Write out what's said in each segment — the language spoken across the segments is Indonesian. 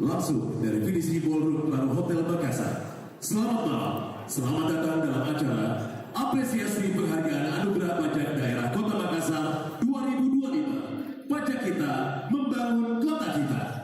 langsung dari finisi Ballroom Claro Hotel Makassar. Selamat malam, selamat datang dalam acara apresiasi penghargaan anugerah pajak daerah Kota Makassar 2025. Pajak kita membangun kota kita.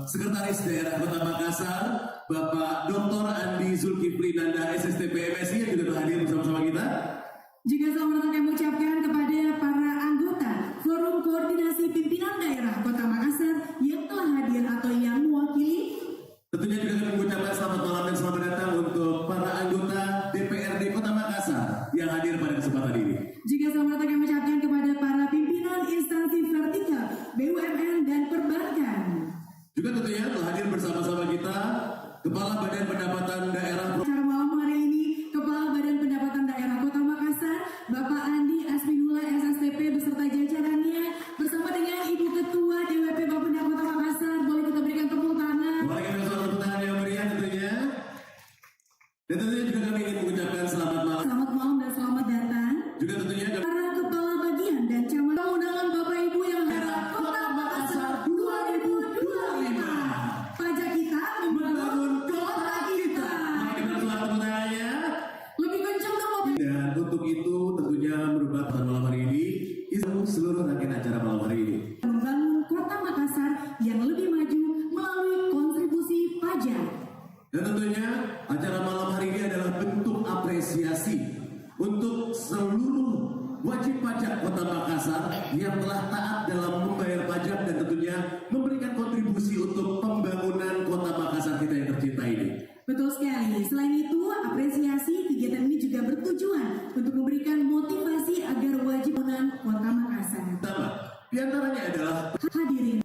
Sekretaris Daerah Kota Makassar, Bapak Dr. Andi Zulkifli Nanda SSTP MSI yang juga hadir bersama-sama kita. Juga selamat datang kami ucapkan kepada para anggota Forum Koordinasi Pimpinan Daerah Kota Makassar yang telah hadir atau yang mewakili. Tentunya juga kami mengucapkan selamat malam dan selamat datang untuk para anggota DPRD Kota Makassar yang hadir pada kesempatan ini. Juga selamat datang kami ucapkan kepada para pimpinan instansi vertikal BUMN dan perbankan. Juga tentunya telah hadir bersama-sama kita Kepala Badan Pendapatan Daerah. Acara malam hari ini Kepala Badan Pendapatan Daerah Kota Makassar Bapak Andi Asminullah SSTP beserta jajarannya bersama dengan Ibu Ketua DWP Bapenda Kota Makassar. Boleh kita berikan tepuk tangan. Boleh kita berikan tepuk tangan yang meriah tentunya. Dan tentunya juga kami ingin mengucapkan selamat malam. Selamat malam dan selamat datang. Juga tentunya Para kepala bagian dan camat undangan Bapak Ibu yang daerah Kota Makassar 2025. Pajak kita membangun kota kita. mari kita selamat tepuk tangannya. Lebih kencang dong Bapak. Dan untuk itu tentunya merupakan malam hari ini seluruh rangkaian acara malam hari ini. Membangun kota Makassar yang lebih maju melalui kontribusi pajak. Dan tentunya acara malam hari ini adalah bentuk apresiasi untuk seluruh wajib pajak Kota Makassar yang telah taat dalam membayar pajak dan tentunya memberikan kontribusi untuk pembangunan Kota Makassar kita yang tercinta ini. Betul sekali. Selain itu, apresiasi kegiatan ini juga bertujuan untuk memberikan motivasi agar wajib pembangunan kota Makassar. Pertama, diantaranya adalah Hadirin